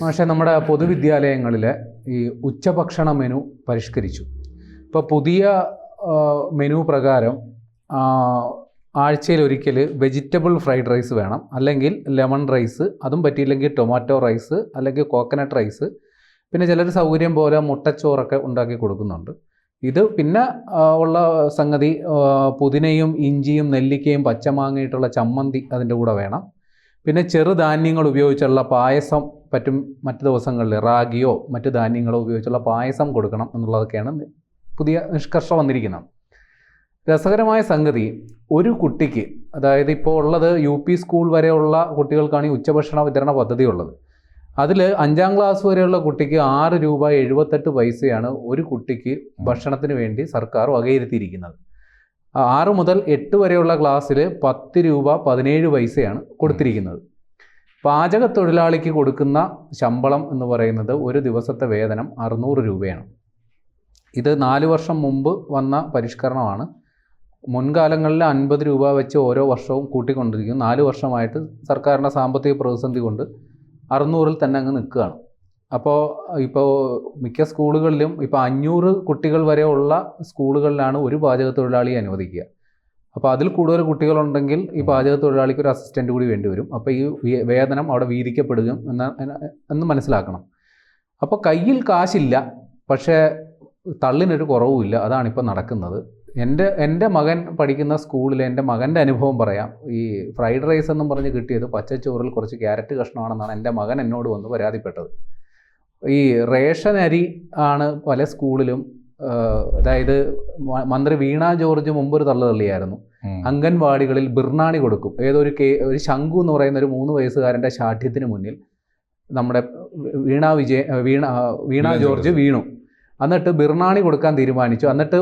പക്ഷേ നമ്മുടെ പൊതുവിദ്യാലയങ്ങളിൽ ഈ ഉച്ചഭക്ഷണ മെനു പരിഷ്കരിച്ചു. ഇപ്പോൾ പുതിയ മെനു പ്രകാരം ആഴ്ചയിലൊരിക്കൽ വെജിറ്റബിൾ ഫ്രൈഡ് റൈസ് വേണം, അല്ലെങ്കിൽ ലെമൺ റൈസ്, അതും പറ്റിയില്ലെങ്കിൽ ടൊമാറ്റോ റൈസ്, അല്ലെങ്കിൽ കോക്കനട്ട് റൈസ്. പിന്നെ ചിലർ സൗകര്യം പോലെ മുട്ടച്ചോറൊക്കെ ഉണ്ടാക്കി കൊടുക്കുന്നുണ്ട്. ഇത് പിന്നെ ഉള്ള സംഗതി പുതിനയും ഇഞ്ചിയും നെല്ലിക്കയും പച്ചമാങ്ങയിട്ടുള്ള ചമ്മന്തി അതിൻ്റെ കൂടെ വേണം. പിന്നെ ചെറുധാന്യങ്ങൾ ഉപയോഗിച്ചുള്ള പായസം പറ്റും. മറ്റു ദിവസങ്ങളിൽ റാഗിയോ മറ്റു ധാന്യങ്ങളോ ഉപയോഗിച്ചുള്ള പായസം കൊടുക്കണം എന്നുള്ളതൊക്കെയാണ് പുതിയ നിഷ്കർഷ വന്നിരിക്കുന്നത്. രസകരമായ സംഗതി, ഒരു കുട്ടിക്ക്, അതായത് ഇപ്പോൾ ഉള്ളത് UP സ്കൂൾ വരെയുള്ള കുട്ടികൾക്കാണ് ഈ ഉച്ചഭക്ഷണ വിതരണ പദ്ധതി ഉള്ളത്. അതിൽ 5ാം ക്ലാസ് വരെയുള്ള കുട്ടിക്ക് 6 രൂപ 78 പൈസയാണ് ഒരു കുട്ടിക്ക് ഭക്ഷണത്തിന് വേണ്ടി സർക്കാർ വകയിരുത്തിയിരിക്കുന്നത്. 6 മുതൽ 8 വരെയുള്ള ക്ലാസ്സിൽ 10 രൂപ 17 പൈസയാണ് കൊടുത്തിരിക്കുന്നത്. പാചക തൊഴിലാളിക്ക് കൊടുക്കുന്ന ശമ്പളം എന്ന് പറയുന്നത് ഒരു ദിവസത്തെ വേതനം 600 രൂപയാണ്. ഇത് 4 വർഷം മുമ്പ് വന്ന പരിഷ്കരണമാണ്. മുൻകാലങ്ങളിൽ 50 രൂപ വെച്ച് ഓരോ വർഷവും കൂട്ടിക്കൊണ്ടിരിക്കും. 4 വർഷമായിട്ട് സർക്കാരിൻ്റെ സാമ്പത്തിക പ്രതിസന്ധി കൊണ്ട് 600-ൽ തന്നെ അങ്ങ് നിൽക്കുകയാണ്. ഇപ്പോൾ മിക്ക സ്കൂളുകളിലും ഇപ്പോൾ 500 കുട്ടികൾ വരെ ഉള്ള സ്കൂളുകളിലാണ് ഒരു പാചക തൊഴിലാളിയെ അനുവദിക്കുക. അപ്പോൾ അതിൽ കൂടുതൽ കുട്ടികളുണ്ടെങ്കിൽ ഈ പാചക തൊഴിലാളിക്ക് ഒരു അസിസ്റ്റൻ്റ് കൂടി വേണ്ടി വരും. അപ്പോൾ ഈ വേതനം അവിടെ വീതിക്കപ്പെടുക എന്ന് മനസ്സിലാക്കണം. അപ്പോൾ കയ്യിൽ കാശില്ല, പക്ഷേ തള്ളിനൊരു കുറവുമില്ല. അതാണിപ്പോൾ നടക്കുന്നത്. എൻ്റെ മകൻ പഠിക്കുന്ന സ്കൂളിൽ എൻ്റെ മകൻ്റെ അനുഭവം പറയാം. ഈ ഫ്രൈഡ് റൈസ് എന്നും പറഞ്ഞ് കിട്ടിയത് പച്ചച്ചോറിൽ കുറച്ച് ക്യാരറ്റ് കഷ്ണമാണെന്നാണ് എൻ്റെ മകൻ എന്നോട് വന്ന് പരാതിപ്പെട്ടത്. ഈ റേഷൻ അരി ആണ് പല സ്കൂളിലും. അതായത് മന്ത്രി വീണ ജോർജ് മുമ്പൊരു തള്ളിയായിരുന്നു. അംഗൻവാടികളിൽ ബിർണാണി കൊടുക്കും. ഒരു ശംഖു എന്ന് പറയുന്ന ഒരു 3 വയസ്സുകാരൻ്റെ ശാഠ്യത്തിന് മുന്നിൽ നമ്മുടെ വീണ ജോർജ് വീണു. എന്നിട്ട് ബിർണാണി കൊടുക്കാൻ തീരുമാനിച്ചു. എന്നിട്ട്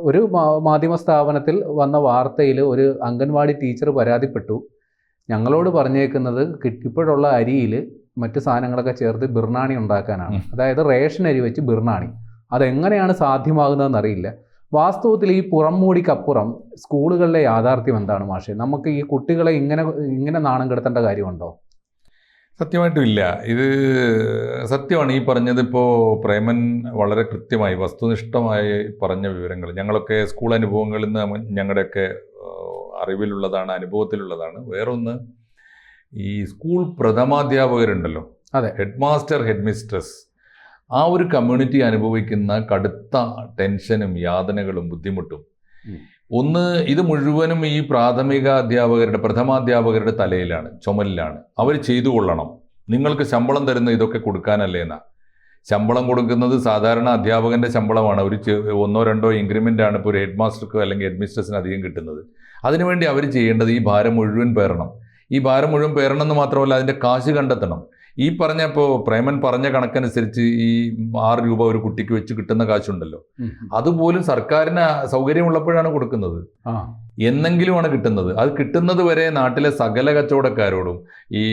ഒരു മാധ്യമ സ്ഥാപനത്തിൽ വന്ന വാർത്തയിൽ ഒരു അംഗൻവാടി ടീച്ചർ പരാതിപ്പെട്ടു, ഞങ്ങളോട് പറഞ്ഞേക്കുന്നത് ഇപ്പോഴുള്ള അരിയിൽ മറ്റു സാധനങ്ങളൊക്കെ ചേർത്ത് ബിർണാണി ഉണ്ടാക്കാനാണ്. അതായത് റേഷൻ അരി വെച്ച് ബിർണാണി. അതെങ്ങനെയാണ് സാധ്യമാകുന്നതെന്ന് അറിയില്ല. വാസ്തവത്തിൽ ഈ പുറംമൂടിക്കപ്പുറം സ്കൂളുകളിലെ യാഥാർത്ഥ്യം എന്താണ് മാഷേ? നമുക്ക് ഈ കുട്ടികളെ ഇങ്ങനെ നാണം കെടുത്തേണ്ട കാര്യമുണ്ടോ? സത്യമായിട്ടും ഇല്ല. ഇത് സത്യമാണ് ഈ പറഞ്ഞത്. ഇപ്പോൾ പ്രേമൻ വളരെ കൃത്യമായി വസ്തുനിഷ്ഠമായി പറഞ്ഞ വിവരങ്ങൾ ഞങ്ങളൊക്കെ സ്കൂൾ അനുഭവങ്ങളിൽ നിന്ന് ഞങ്ങളുടെയൊക്കെ അറിവിലുള്ളതാണ്, അനുഭവത്തിലുള്ളതാണ്. വേറൊന്ന്, ഈ സ്കൂൾ പ്രഥമാധ്യാപകരുണ്ടല്ലോ, അതെ, ഹെഡ് മാസ്റ്റർ, ഹെഡ് മിസ്ട്രസ്, ആ ഒരു കമ്മ്യൂണിറ്റി അനുഭവിക്കുന്ന കടുത്ത ടെൻഷനും യാതനകളും ബുദ്ധിമുട്ടും. ഒന്ന്, ഇത് മുഴുവനും ഈ പ്രാഥമിക അധ്യാപകരുടെ, പ്രഥമാധ്യാപകരുടെ തലയിലാണ്, ചുമലിലാണ്. അവർ ചെയ്തു കൊള്ളണം. നിങ്ങൾക്ക് ശമ്പളം തരുന്ന ഇതൊക്കെ കൊടുക്കാനല്ലേ എന്നാ. ശമ്പളം കൊടുക്കുന്നത് സാധാരണ അധ്യാപകൻ്റെ ശമ്പളമാണ്. ഒരു 1-2 ഇൻക്രിമെൻ്റാണ് ഇപ്പോൾ ഒരു ഹെഡ് മാസ്റ്റർക്ക് അല്ലെങ്കിൽ ഹെഡ് മിസ്ട്രസിന് അധികം കിട്ടുന്നത്. അതിനുവേണ്ടി അവർ ചെയ്യേണ്ടത് ഈ ഭാരം മുഴുവൻ പേറണം. ഈ ഭാരം മുഴുവൻ പേറണം എന്ന് മാത്രമല്ല, അതിൻ്റെ കാശ് കണ്ടെത്തണം. ഈ ഇപ്പോൾ പ്രേമൻ പറഞ്ഞ കണക്കനുസരിച്ച് ഈ 6 രൂപ ഒരു കുട്ടിക്ക് വെച്ച് കിട്ടുന്ന കാശുണ്ടല്ലോ, അതുപോലും സർക്കാരിന് സൗകര്യമുള്ളപ്പോഴാണ് കൊടുക്കുന്നത്. എന്നെങ്കിലുമാണ് കിട്ടുന്നത്. അത് കിട്ടുന്നത് വരെ നാട്ടിലെ സകല കച്ചവടക്കാരോടും, ഈ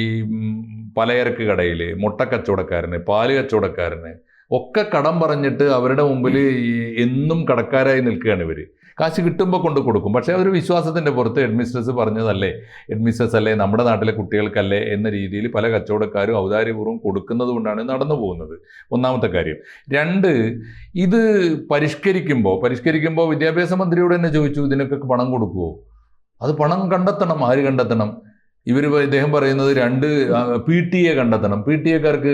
പലചരക്ക് കടയിൽ മുട്ട കച്ചവടക്കാരന്, പാല് കച്ചവടക്കാരന് ഒക്കെ കടം പറഞ്ഞിട്ട് അവരുടെ മുമ്പിൽ എന്നും കടക്കാരായി നിൽക്കുകയാണ് ഇവർ. കാശ് കിട്ടുമ്പോൾ കൊണ്ട് കൊടുക്കും. പക്ഷേ അതൊരു വിശ്വാസത്തിൻ്റെ പുറത്ത് ഹെഡ് മിസ്ട്രസ് പറഞ്ഞതല്ലേ, ഹെഡ് മിസ്ട്രസ് അല്ലേ, നമ്മുടെ നാട്ടിലെ കുട്ടികൾക്കല്ലേ എന്ന രീതിയിൽ പല കച്ചവടക്കാരും ഔദാര്യപൂർവ്വം കൊടുക്കുന്നത് കൊണ്ടാണ് നടന്നു പോകുന്നത്. ഒന്നാമത്തെ കാര്യം. 2, ഇത് പരിഷ്കരിക്കുമ്പോൾ വിദ്യാഭ്യാസ മന്ത്രിയോട് തന്നെ ചോദിച്ചു, ഇതിനൊക്കെ പണം കൊടുക്കുമോ? അത് പണം കണ്ടെത്തണം. ആര് കണ്ടെത്തണം? ഇദ്ദേഹം പറയുന്നത് 2 PTA കണ്ടെത്തണം. PTA-കാർക്ക്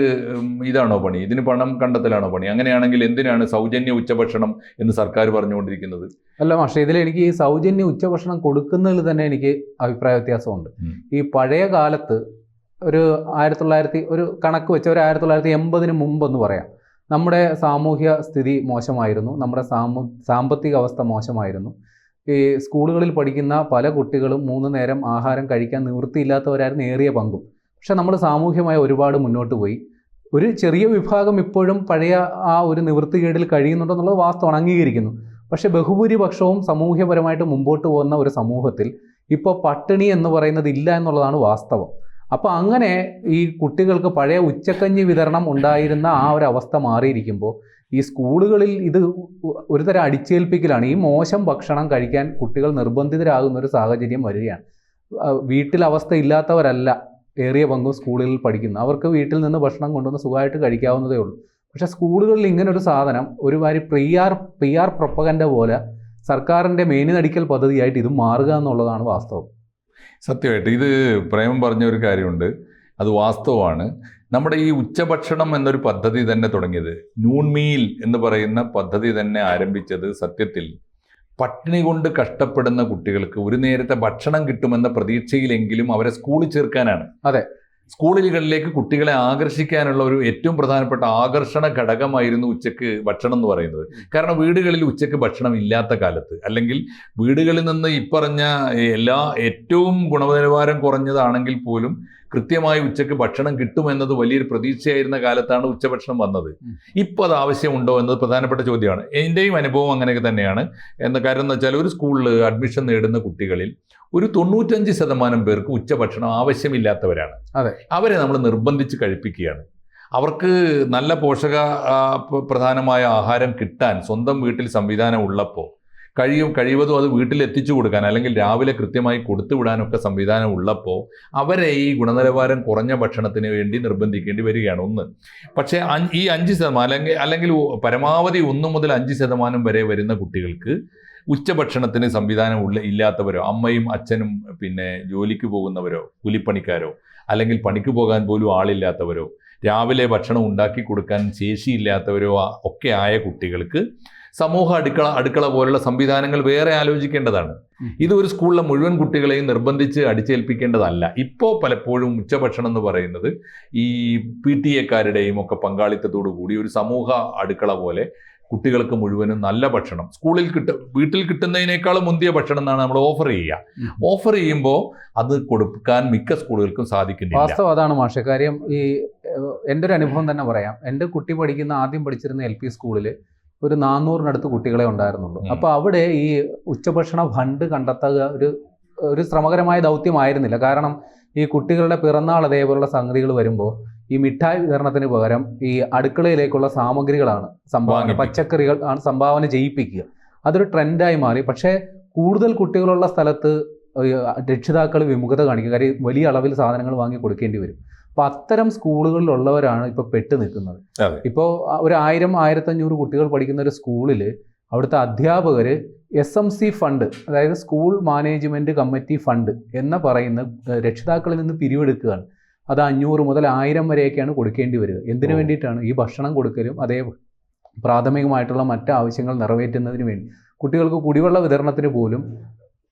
ഇതാണോ പണി? ഇതിന് പണം കണ്ടെത്തലാണോ പണി? അങ്ങനെയാണെങ്കിൽ എന്തിനാണ് സൗജന്യ ഉച്ചഭക്ഷണം എന്ന് സർക്കാർ പറഞ്ഞുകൊണ്ടിരിക്കുന്നത്? അല്ല മാഷേ, എനിക്ക് ഈ സൗജന്യ ഉച്ചഭക്ഷണം കൊടുക്കുന്നതിൽ തന്നെ എനിക്ക് അഭിപ്രായ വ്യത്യാസമുണ്ട്. ഈ പഴയ കാലത്ത് ഒരു കണക്ക് വെച്ച ഒരു 1980-ന് മുമ്പെന്ന് പറയാം, നമ്മുടെ സാമൂഹ്യ സ്ഥിതി മോശമായിരുന്നു, നമ്മുടെ സാമ്പത്തിക അവസ്ഥ മോശമായിരുന്നു. ഈ സ്കൂളുകളിൽ പഠിക്കുന്ന പല കുട്ടികളും 3 നേരം ആഹാരം കഴിക്കാൻ നിവൃത്തിയില്ലാത്തവരായിരുന്നു ഏറിയ പങ്കും. പക്ഷെ നമ്മൾ സാമൂഹ്യമായി ഒരുപാട് മുന്നോട്ട് പോയി. ഒരു ചെറിയ വിഭാഗം ഇപ്പോഴും പഴയ ആ ഒരു നിവൃത്തികേടിൽ കഴിയുന്നുണ്ടെന്നുള്ളത് വാസ്തവമാണ്, അംഗീകരിക്കുന്നു. പക്ഷെ ബഹുഭൂരിപക്ഷവും സാമൂഹ്യപരമായിട്ട് മുമ്പോട്ട് പോകുന്ന ഒരു സമൂഹത്തിൽ ഇപ്പോൾ പട്ടിണി എന്ന് പറയുന്നത് ഇല്ല എന്നുള്ളതാണ് വാസ്തവം. അപ്പോൾ അങ്ങനെ ഈ കുട്ടികൾക്ക് പഴയ ഉച്ചക്കഞ്ഞി വിതരണം ഉണ്ടായിരുന്ന ആ ഒരു അവസ്ഥ മാറിയിരിക്കുമ്പോൾ ഈ സ്കൂളുകളിൽ ഇത് ഒരു തരം അടിച്ചേൽപ്പിക്കലാണ്. ഈ മോശം ഭക്ഷണം കഴിക്കാൻ കുട്ടികൾ നിർബന്ധിതരാകുന്ന ഒരു സാഹചര്യം വരികയാണ്. വീട്ടിൽ അവസ്ഥ ഇല്ലാത്തവരല്ല ഏറിയ പങ്കും സ്കൂളുകളിൽ പഠിക്കുന്നത്. അവർക്ക് വീട്ടിൽ നിന്ന് ഭക്ഷണം കൊണ്ടുവന്ന് സുഖമായിട്ട് കഴിക്കാവുന്നതേ ഉള്ളൂ. പക്ഷേ സ്കൂളുകളിൽ ഇങ്ങനൊരു സാധനം ഒരു വാരി പി ആർ പ്രൊപ്പഗൻഡ പോലെ സർക്കാരിൻ്റെ മേനിനടിക്കൽ പദ്ധതിയായിട്ട് ഇത് മാറുക എന്നുള്ളതാണ് വാസ്തവം. സത്യമായിട്ട് ഇത് പ്രേമം പറഞ്ഞ ഒരു കാര്യമുണ്ട്, അത് വാസ്തവമാണ്. നമ്മുടെ ഈ ഉച്ചഭക്ഷണം എന്നൊരു പദ്ധതി തന്നെ തുടങ്ങിയത്, നൂൺ മീൽ എന്ന് പറയുന്ന പദ്ധതി തന്നെ ആരംഭിച്ചത് സത്യത്തിൽ പട്ടിണി കൊണ്ട് കഷ്ടപ്പെടുന്ന കുട്ടികൾക്ക് ഒരു നേരത്തെ ഭക്ഷണം കിട്ടുമെന്ന പ്രതീക്ഷയിലെങ്കിലും അവരെ സ്കൂളിൽ ചേർക്കാനാണ്. അതെ, സ്കൂളുകളിലേക്ക് കുട്ടികളെ ആകർഷിക്കാനുള്ള ഒരു ഏറ്റവും പ്രധാനപ്പെട്ട ആകർഷണ ഘടകമായിരുന്നു ഉച്ചക്ക് ഭക്ഷണം എന്ന് പറയുന്നത്. കാരണം വീടുകളിൽ ഉച്ചക്ക് ഭക്ഷണം ഇല്ലാത്ത കാലത്ത്, അല്ലെങ്കിൽ വീടുകളിൽ നിന്ന് ഇപ്പറഞ്ഞ എല്ലാ ഏറ്റവും ഗുണനിലവാരം കുറഞ്ഞതാണെങ്കിൽ പോലും കൃത്യമായി ഉച്ചക്ക് ഭക്ഷണം കിട്ടുമെന്നത് വലിയൊരു പ്രതീക്ഷയായിരുന്ന കാലത്താണ് ഉച്ചഭക്ഷണം വന്നത്. ഇപ്പോൾ അത് ആവശ്യമുണ്ടോ എന്നത് പ്രധാനപ്പെട്ട ചോദ്യമാണ്. എൻ്റെയും അനുഭവം അങ്ങനെയൊക്കെ തന്നെയാണ്. കാരണം എന്ന് വെച്ചാൽ ഒരു സ്കൂളിൽ അഡ്മിഷൻ നേടുന്ന കുട്ടികളിൽ ഒരു 95% പേർക്ക് ഉച്ചഭക്ഷണം ആവശ്യമില്ലാത്തവരാണ്. അതെ, അവരെ നമ്മൾ നിർബന്ധിച്ച് കഴിപ്പിക്കുകയാണ്. അവർക്ക് നല്ല പ്രധാനമായ ആഹാരം കിട്ടാൻ സ്വന്തം വീട്ടിൽ സംവിധാനം ഉള്ളപ്പോൾ കഴിവതും അത് വീട്ടിൽ എത്തിച്ചു കൊടുക്കാൻ, അല്ലെങ്കിൽ രാവിലെ കൃത്യമായി കൊടുത്തു വിടാനൊക്കെ സംവിധാനം ഉള്ളപ്പോൾ അവരെ ഈ ഗുണനിലവാരം കുറഞ്ഞ ഭക്ഷണത്തിന് വേണ്ടി നിർബന്ധിക്കേണ്ടി വരികയാണ്. ഒന്ന്, പക്ഷേ ഈ 5% അല്ലെങ്കിൽ പരമാവധി 1 മുതൽ 5% വരെ വരുന്ന കുട്ടികൾക്ക് ഉച്ചഭക്ഷണത്തിന് സംവിധാനം ഇല്ലാത്തവരോ, അമ്മയും അച്ഛനും പിന്നെ ജോലിക്ക് പോകുന്നവരോ, കൂലിപ്പണിക്കാരോ, അല്ലെങ്കിൽ പണിക്ക് പോകാൻ പോലും ആളില്ലാത്തവരോ, രാവിലെ ഭക്ഷണം ഉണ്ടാക്കി കൊടുക്കാൻ ശേഷിയില്ലാത്തവരോ ഒക്കെ ആയ കുട്ടികൾക്ക് സമൂഹ അടുക്കള പോലുള്ള സംവിധാനങ്ങൾ വേറെ ആലോചിക്കേണ്ടതാണ്. ഇത് ഒരു സ്കൂളിലെ മുഴുവൻ കുട്ടികളെയും നിർബന്ധിച്ച് അടിച്ചേൽപ്പിക്കേണ്ടതല്ല. ഇപ്പോൾ പലപ്പോഴും ഉച്ചഭക്ഷണം എന്ന് പറയുന്നത് ഈ PTA-കാരുടെയും ഒക്കെ പങ്കാളിത്തത്തോടു കൂടി ഒരു സമൂഹ അടുക്കള പോലെ കുട്ടികൾക്ക് മുഴുവനും നല്ല ഭക്ഷണം വീട്ടിൽ കിട്ടുന്നതിനേക്കാളും മുന്തിയ ഭക്ഷണം എന്നാണ് നമ്മൾ ഓഫർ ചെയ്യുക. ഓഫർ ചെയ്യുമ്പോൾ അത് കൊടുക്കാൻ മിക്ക സ്കൂളുകൾക്കും സാധിക്കുന്നില്ല. വാസ്തവം അതാണ് മാഷെ. കാര്യം ഈ എൻ്റെ ഒരു അനുഭവം തന്നെ പറയാം. എൻ്റെ കുട്ടി ആദ്യം പഠിച്ചിരുന്ന LP സ്കൂളിൽ ഒരു 400-നടുത്ത് കുട്ടികളെ ഉണ്ടായിരുന്നുള്ളൂ. അപ്പോൾ അവിടെ ഈ ഉച്ചഭക്ഷണ ഫണ്ട് കണ്ടെത്തുക ഒരു ശ്രമകരമായ ദൗത്യമായിരുന്നില്ല. കാരണം ഈ കുട്ടികളുടെ പിറന്നാൾ അതേപോലുള്ള സംഗതികൾ വരുമ്പോൾ ഈ മിഠായി വിതരണത്തിന് പകരം ഈ അടുക്കളയിലേക്കുള്ള സാമഗ്രികളാണ് പച്ചക്കറികൾ ആണ് സംഭാവന ചെയ്യിപ്പിക്കുക. അതൊരു ട്രെൻഡായി മാറി. പക്ഷേ കൂടുതൽ കുട്ടികളുള്ള സ്ഥലത്ത് രക്ഷിതാക്കൾ വിമുഖത കാണിക്കുക. കാര്യം വലിയ അളവിൽ സാധനങ്ങൾ വാങ്ങി കൊടുക്കേണ്ടി വരും. അപ്പോൾ അത്തരം സ്കൂളുകളിലുള്ളവരാണ് ഇപ്പോൾ പെട്ട് നിൽക്കുന്നത്. ഇപ്പോൾ ഒരു 1000-1500 കുട്ടികൾ പഠിക്കുന്ന ഒരു സ്കൂളിൽ അവിടുത്തെ അധ്യാപകർ SMC ഫണ്ട്, അതായത് സ്കൂൾ മാനേജ്മെൻറ്റ് കമ്മിറ്റി ഫണ്ട് എന്ന് പറയുന്ന രക്ഷിതാക്കളിൽ നിന്ന് പിരിവെടുക്കുകയാണ്. അത് 500 മുതൽ 1000 വരെയൊക്കെയാണ് കൊടുക്കേണ്ടി വരിക. എന്തിനു വേണ്ടിയിട്ടാണ്? ഈ ഭക്ഷണം കൊടുക്കലും അതേ പ്രാഥമികമായിട്ടുള്ള മറ്റ് ആവശ്യങ്ങൾ നിറവേറ്റുന്നതിന് വേണ്ടി. കുട്ടികൾക്ക് കുടിവെള്ള വിതരണത്തിന് പോലും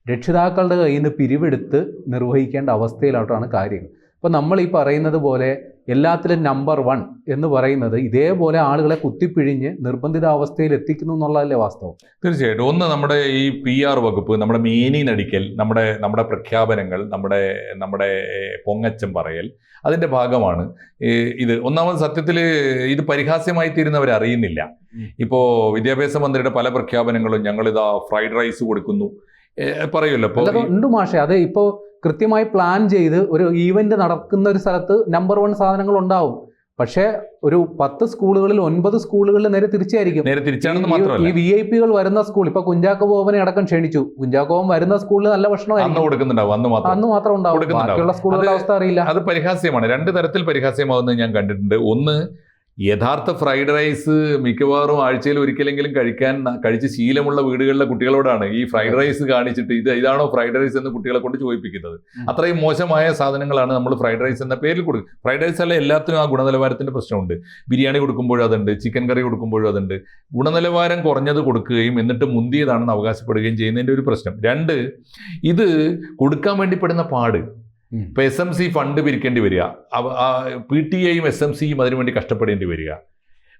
രക്ഷിതാക്കളുടെ കയ്യിൽ നിന്ന് പിരിവെടുത്ത് നിർവഹിക്കേണ്ട അവസ്ഥയിലോട്ടാണ് കാര്യങ്ങൾ. അപ്പോൾ നമ്മൾ ഈ പറയുന്നത് പോലെ എല്ലാത്തിലും നമ്പർ 1 എന്ന് പറയുന്നത് ഇതേപോലെ ആളുകളെ കുത്തിപ്പിഴിഞ്ഞ് നിർബന്ധിതാവസ്ഥയിൽ എത്തിക്കുന്നു എന്നുള്ളതല്ലേ വാസ്തവം? തീർച്ചയായിട്ടും. ഒന്ന്, നമ്മുടെ ഈ PR വകുപ്പ്, നമ്മുടെ മേനിനടിക്കൽ, നമ്മുടെ പ്രഖ്യാപനങ്ങൾ, നമ്മുടെ പൊങ്ങച്ചം പറയൽ, അതിൻ്റെ ഭാഗമാണ് ഇത്. ഒന്നാമത് സത്യത്തിൽ ഇത് പരിഹാസ്യമായി തീരുന്നവർ അറിയുന്നില്ല. ഇപ്പോൾ വിദ്യാഭ്യാസ മന്ത്രിയുടെ പല പ്രഖ്യാപനങ്ങളും ഞങ്ങളിതാ ഫ്രൈഡ് റൈസ് കൊടുക്കുന്നു പറയുമല്ലോ. അപ്പോൾ ഉണ്ട് മാഷെ, അത് ഇപ്പോൾ കൃത്യമായി പ്ലാൻ ചെയ്ത് ഒരു ഈവന്റ് നടക്കുന്ന ഒരു സ്ഥലത്ത് നമ്പർ 1 സാധനങ്ങൾ ഉണ്ടാവും. പക്ഷേ ഒരു 10 സ്കൂളുകളിൽ 9 സ്കൂളുകളിൽ നേരെ തിരിച്ചായിരിക്കും. ഈ VIP-കൾ വരുന്ന സ്കൂൾ, ഇപ്പൊ കുഞ്ചാക്കോ ബോബനെ അടക്കം ക്ഷണിച്ചു. കുഞ്ചാക്കോ ബോബൻ വരുന്ന സ്കൂളിൽ നല്ല ഭക്ഷണം അന്ന് മാത്രം ഉണ്ടാവും. ബാക്കിയുള്ള സ്കൂളുകളുടെ അവസ്ഥ അറിയില്ല. അത് പരിഹാസ്യമാണ്. 2 തരത്തിൽ പരിഹാസ്യമാവുന്നത് ഞാൻ കണ്ടിട്ടുണ്ട്. ഒന്ന്, യഥാർത്ഥ ഫ്രൈഡ് റൈസ് മിക്കവാറും ആഴ്ചയിൽ ഒരിക്കലെങ്കിലും കഴിച്ച് ശീലമുള്ള വീടുകളിലെ കുട്ടികളോടാണ് ഈ ഫ്രൈഡ് റൈസ് കാണിച്ചിട്ട് ഇതാണോ ഫ്രൈഡ് റൈസ് എന്ന് കുട്ടികളെ കൊണ്ട് ചോദിപ്പിക്കുന്നത്. അത്രയും മോശമായ സാധനങ്ങളാണ് നമ്മൾ ഫ്രൈഡ് റൈസ് എന്ന പേരിൽ കൊടുക്കുക. ഫ്രൈഡ് റൈസ് അല്ല, എല്ലാത്തിനും ആ ഗുണനിലവാരത്തിന്റെ പ്രശ്നമുണ്ട്. ബിരിയാണി കൊടുക്കുമ്പോഴും അതുണ്ട്, ചിക്കൻ കറി കൊടുക്കുമ്പോഴും അതുണ്ട്. ഗുണനിലവാരം കുറഞ്ഞത് കൊടുക്കുകയും എന്നിട്ട് മുന്തിയതാണെന്ന് അവകാശപ്പെടുകയും ചെയ്യുന്നതിൻ്റെ ഒരു പ്രശ്നം. 2, ഇത് കൊടുക്കാൻ വേണ്ടി പെടുന്ന പാട്. ഇപ്പോൾ SMC ഫണ്ട് പിരിക്കേണ്ടി വരിക, PTA-യും SMC-യും അതിനുവേണ്ടി കഷ്ടപ്പെടേണ്ടി വരിക.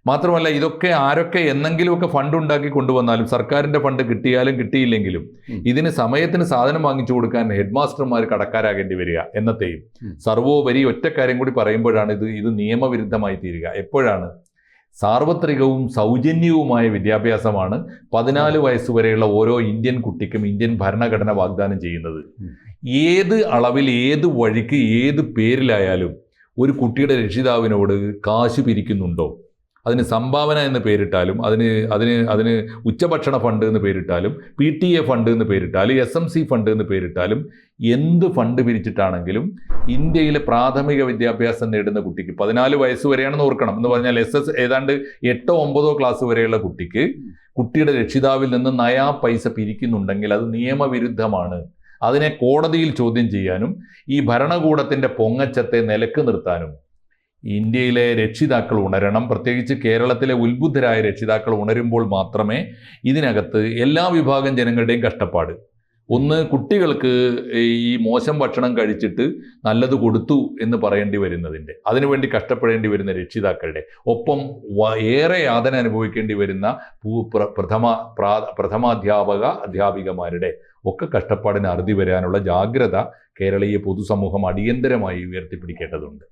മാത്രമല്ല, ഇതൊക്കെ ആരൊക്കെ എന്നെങ്കിലുമൊക്കെ ഫണ്ട് ഉണ്ടാക്കി കൊണ്ടുവന്നാലും, സർക്കാരിൻ്റെ ഫണ്ട് കിട്ടിയാലും കിട്ടിയില്ലെങ്കിലും ഇതിന് സമയത്തിന് സാധനം വാങ്ങിച്ചു കൊടുക്കാൻ ഹെഡ് മാസ്റ്റർമാർ കടക്കാരാകേണ്ടി വരിക എന്നത്തെയും. സർവോപരി ഒറ്റ കാര്യം കൂടി പറയുമ്പോഴാണ് ഇത് നിയമവിരുദ്ധമായി തീരുക. എപ്പോഴാണ്? സാർവത്രികവും സൗജന്യവുമായ വിദ്യാഭ്യാസമാണ് 14 വയസ്സുവരെയുള്ള ഓരോ ഇന്ത്യൻ കുട്ടിക്കും ഇന്ത്യൻ ഭരണഘടന വാഗ്ദാനം ചെയ്യുന്നത്. ഏത് അളവിൽ, ഏത് വഴിക്ക്, ഏത് പേരിലായാലും ഒരു കുട്ടിയുടെ രക്ഷിതാവിനോട് കാശ് പിരിക്കുന്നുണ്ടോ, അതിന് സംഭാവന എന്ന് പേരിട്ടാലും അതിന് ഉച്ചഭക്ഷണ ഫണ്ട് എന്ന് പേരിട്ടാലും PTA ഫണ്ട് എന്ന് പേരിട്ടാലും SMC ഫണ്ട് എന്ന് പേരിട്ടാലും എന്ത് ഫണ്ട് പിരിച്ചിട്ടാണെങ്കിലും ഇന്ത്യയിലെ പ്രാഥമിക വിദ്യാഭ്യാസം നേടുന്ന കുട്ടിക്ക് 14 വയസ്സ് വരെയാണെന്ന് ഓർക്കണം. എന്ന് പറഞ്ഞാൽ ഏതാണ്ട് 8ഓ 9ഓ ക്ലാസ് വരെയുള്ള കുട്ടിക്ക് കുട്ടിയുടെ രക്ഷിതാവിൽ നിന്ന് നയാ പൈസ പിരിക്കുന്നുണ്ടെങ്കിൽ അത് നിയമവിരുദ്ധമാണ്. അതിനെ കോടതിയിൽ ചോദ്യം ചെയ്യാനും ഈ ഭരണകൂടത്തിൻ്റെ പൊങ്ങച്ചത്തെ നിലക്ക് നിർത്താനും ഇന്ത്യയിലെ രക്ഷിതാക്കൾ ഉണരണം. പ്രത്യേകിച്ച് കേരളത്തിലെ ഉത്ബുദ്ധരായ രക്ഷിതാക്കൾ ഉണരുമ്പോൾ മാത്രമേ ഇതിനകത്ത് എല്ലാ വിഭാഗം ജനങ്ങളുടെയും കഷ്ടപ്പാട്, ഒന്ന് കുട്ടികൾക്ക് ഈ മോശം ഭക്ഷണം കഴിച്ചിട്ട് നല്ലത് കൊടുത്തു എന്ന് പറയേണ്ടി വരുന്നതിൻ്റെ, അതിനുവേണ്ടി കഷ്ടപ്പെടേണ്ടി വരുന്ന രക്ഷിതാക്കളുടെ ഒപ്പം ഏറെ യാതന അനുഭവിക്കേണ്ടി വരുന്ന അധ്യാപികമാരുടെ ഒക്കെ കഷ്ടപ്പാടിന് അറുതി വരാനുള്ള ജാഗ്രത കേരളീയ പൊതുസമൂഹം അടിയന്തരമായി ഉയർത്തിപ്പിടിക്കേണ്ടതുണ്ട്.